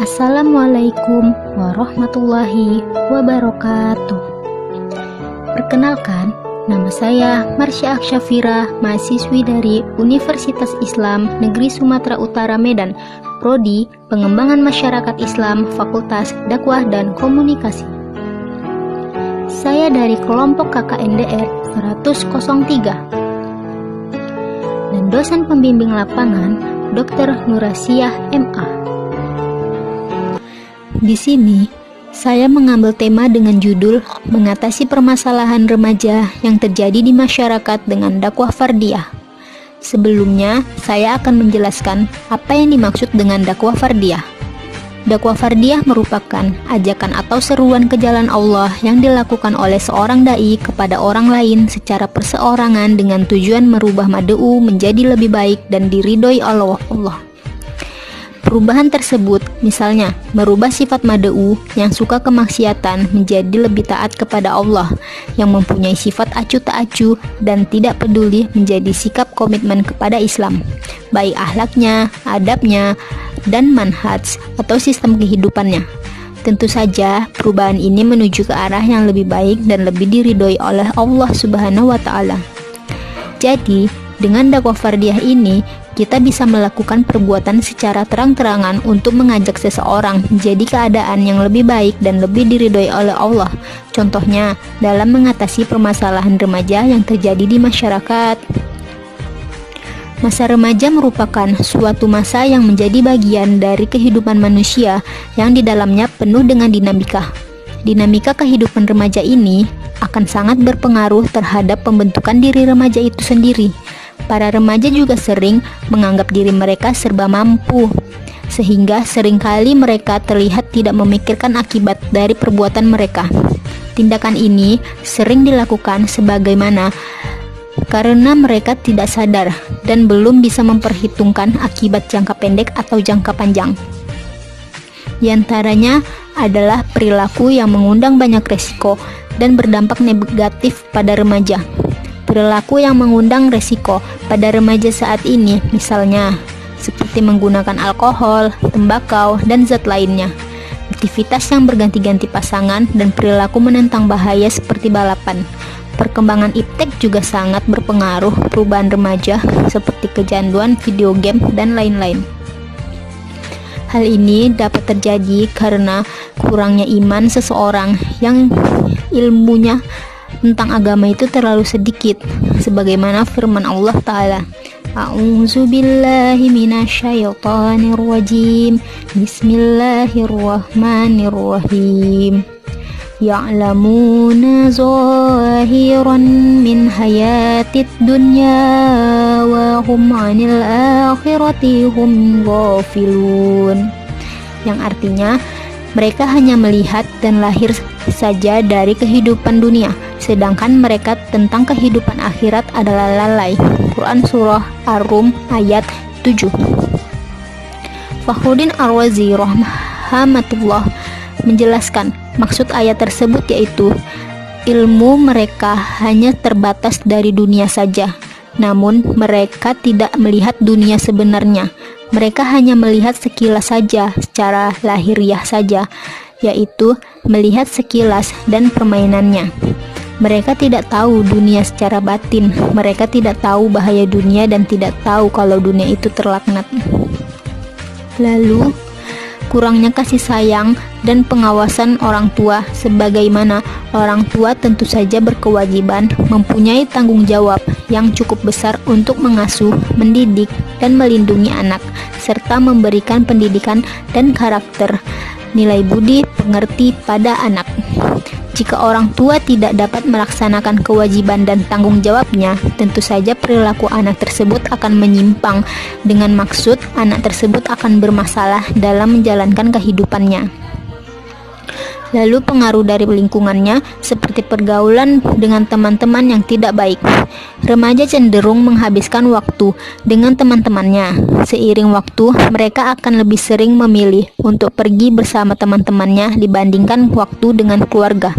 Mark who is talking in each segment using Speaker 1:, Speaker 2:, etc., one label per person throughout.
Speaker 1: Assalamualaikum warahmatullahi wabarakatuh. Perkenalkan, nama saya Marsya Aksyafira, mahasiswi dari Universitas Islam Negeri Sumatera Utara Medan, Prodi Pengembangan Masyarakat Islam, Fakultas Dakwah dan Komunikasi. Saya dari kelompok KKNDR 103 dan dosen pembimbing lapangan Dr. Nurasiah MA. Di sini, saya mengambil tema dengan judul Mengatasi Permasalahan Remaja yang Terjadi di Masyarakat dengan Dakwah Fardiyah. Sebelumnya, saya akan menjelaskan apa yang dimaksud dengan dakwah fardiyah. Dakwah fardiyah merupakan ajakan atau seruan ke jalan Allah yang dilakukan oleh seorang dai kepada orang lain secara perseorangan dengan tujuan merubah mad'u menjadi lebih baik dan diridhoi Allah. Perubahan tersebut misalnya merubah sifat mad'u yang suka kemaksiatan menjadi lebih taat kepada Allah, yang mempunyai sifat acuh tak acuh dan tidak peduli menjadi sikap komitmen kepada Islam, baik akhlaknya, adabnya, dan manhaj atau sistem kehidupannya. Tentu saja perubahan ini menuju ke arah yang lebih baik dan lebih diridhoi oleh Allah Subhanahu wa Ta'ala. Jadi, dengan dakwah fardiyah ini, kita bisa melakukan perbuatan secara terang-terangan untuk mengajak seseorang menjadi keadaan yang lebih baik dan lebih diridhoi oleh Allah. Contohnya, dalam mengatasi permasalahan remaja yang terjadi di masyarakat. Masa remaja merupakan suatu masa yang menjadi bagian dari kehidupan manusia yang di dalamnya penuh dengan dinamika. Dinamika kehidupan remaja ini akan sangat berpengaruh terhadap pembentukan diri remaja itu sendiri. Para remaja juga sering menganggap diri mereka serba mampu, sehingga seringkali mereka terlihat tidak memikirkan akibat dari perbuatan mereka. Tindakan ini sering dilakukan sebagaimana karena mereka tidak sadar dan belum bisa memperhitungkan akibat jangka pendek atau jangka panjang. Di antaranya adalah perilaku yang mengundang banyak resiko dan berdampak negatif pada remaja. Perilaku yang mengundang resiko pada remaja saat ini misalnya seperti menggunakan alkohol, tembakau, dan zat lainnya, aktivitas yang berganti-ganti pasangan, dan perilaku menentang bahaya seperti balapan. Perkembangan iptek juga sangat berpengaruh perubahan remaja seperti kecanduan video game dan lain-lain. Hal ini dapat terjadi karena kurangnya iman seseorang yang ilmunya tentang agama itu terlalu sedikit, sebagaimana firman Allah Ta'ala, A'udzubillahi minasyaitonirrajim, Bismillahirrahmanirrahim. Ya'lamuna zahiran min hayatid dunya wa hum 'anil akhirati hum ghafilun. Yang artinya, mereka hanya melihat dan lahir saja dari kehidupan dunia, sedangkan mereka tentang kehidupan akhirat adalah lalai. Quran Surah Ar-Rum ayat 7. Fakhruddin Ar-Razi rahmatullah menjelaskan maksud ayat tersebut yaitu ilmu mereka hanya terbatas dari dunia saja, namun mereka tidak melihat dunia sebenarnya. Mereka hanya melihat sekilas saja, secara lahiriah saja, yaitu melihat sekilas dan permainannya. Mereka tidak tahu dunia secara batin. Mereka tidak tahu bahaya dunia dan tidak tahu kalau dunia itu terlaknat. Lalu, kurangnya kasih sayang dan pengawasan orang tua, sebagaimana orang tua tentu saja berkewajiban mempunyai tanggung jawab yang cukup besar untuk mengasuh, mendidik, dan melindungi anak, serta memberikan pendidikan dan karakter, nilai budi, pengerti pada anak. Jika orang tua tidak dapat melaksanakan kewajiban dan tanggung jawabnya, tentu saja perilaku anak tersebut akan menyimpang, dengan maksud anak tersebut akan bermasalah dalam menjalankan kehidupannya. Lalu pengaruh dari lingkungannya seperti pergaulan dengan teman-teman yang tidak baik. Remaja cenderung menghabiskan waktu dengan teman-temannya. Seiring waktu, mereka akan lebih sering memilih untuk pergi bersama teman-temannya dibandingkan waktu dengan keluarga.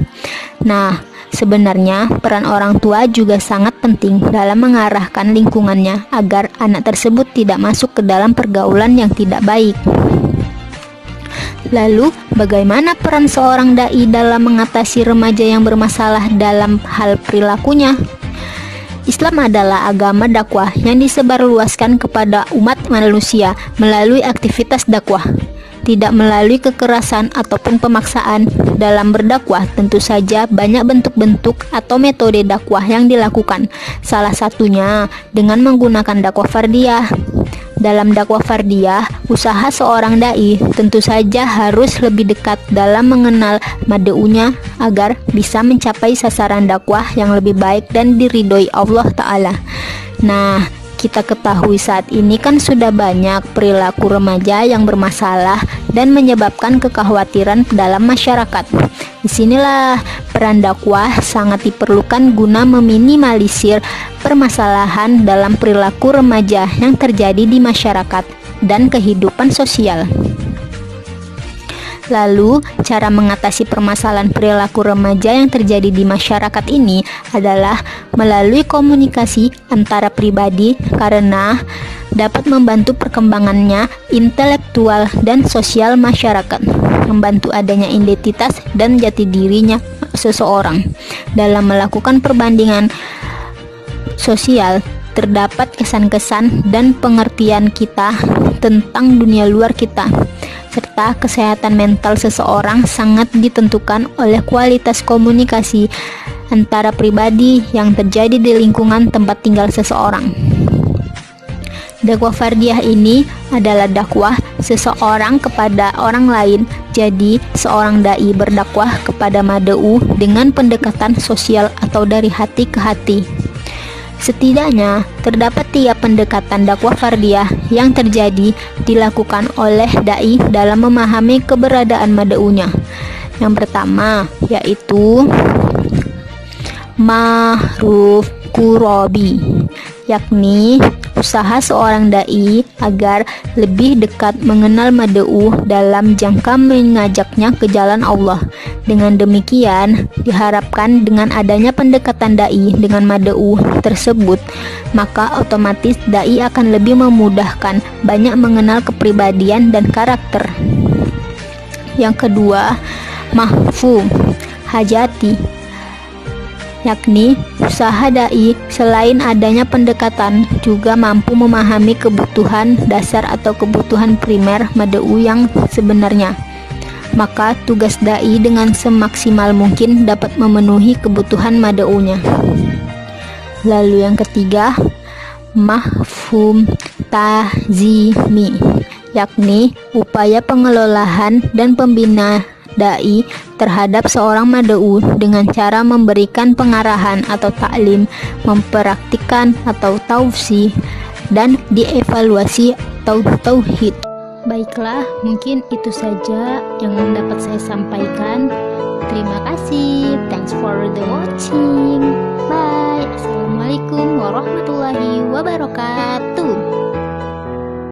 Speaker 1: Nah, sebenarnya peran orang tua juga sangat penting dalam mengarahkan lingkungannya agar anak tersebut tidak masuk ke dalam pergaulan yang tidak baik. Lalu, bagaimana peran seorang dai dalam mengatasi remaja yang bermasalah dalam hal perilakunya? Islam adalah agama dakwah yang disebarluaskan kepada umat manusia melalui aktivitas dakwah, tidak melalui kekerasan ataupun pemaksaan. Dalam berdakwah, tentu saja banyak bentuk-bentuk atau metode dakwah yang dilakukan. Salah satunya dengan menggunakan dakwah fardiyah. Dalam dakwah fardiyah, usaha seorang dai tentu saja harus lebih dekat dalam mengenal mad'unya agar bisa mencapai sasaran dakwah yang lebih baik dan diridhoi Allah Ta'ala. Nah, kita ketahui saat ini kan sudah banyak perilaku remaja yang bermasalah dan menyebabkan kekhawatiran dalam masyarakat. Disinilah peran dakwah sangat diperlukan guna meminimalisir permasalahan dalam perilaku remaja yang terjadi di masyarakat dan kehidupan sosial. Lalu, cara mengatasi permasalahan perilaku remaja yang terjadi di masyarakat ini adalah melalui komunikasi antara pribadi karena dapat membantu perkembangannya intelektual dan sosial masyarakat, membantu adanya identitas dan jati dirinya seseorang. Dalam melakukan perbandingan sosial, terdapat kesan-kesan dan pengertian kita tentang dunia luar kita, serta kesehatan mental seseorang sangat ditentukan oleh kualitas komunikasi antara pribadi yang terjadi di lingkungan tempat tinggal seseorang. Dakwah fardiyah ini adalah dakwah seseorang kepada orang lain. Jadi, seorang dai berdakwah kepada mad'u dengan pendekatan sosial atau dari hati ke hati. Setidaknya, terdapat 3 pendekatan dakwah fardiyah yang terjadi dilakukan oleh dai dalam memahami keberadaan mad'unya. Yang pertama, yaitu ma'ruf qurabi, yakni usaha seorang dai agar lebih dekat mengenal mad'u dalam jangka mengajaknya ke jalan Allah. Dengan demikian, diharapkan dengan adanya pendekatan dai dengan mad'u tersebut, maka otomatis dai akan lebih memudahkan banyak mengenal kepribadian dan karakter. Yang kedua, mafhum hajati, yakni usaha dai selain adanya pendekatan juga mampu memahami kebutuhan dasar atau kebutuhan primer mad'u yang sebenarnya. Maka tugas dai dengan semaksimal mungkin dapat memenuhi kebutuhan mad'unya. Lalu yang ketiga, mafhum ta'zimi, yakni upaya pengelolaan dan pembinaan dai terhadap seorang mad'u dengan cara memberikan pengarahan atau taklim, mempraktikkan atau tausi, dan dievaluasi atau tauhid. Baiklah, mungkin itu saja yang dapat saya sampaikan. Terima kasih. Thanks for the watching. Bye. Assalamualaikum warahmatullahi wabarakatuh.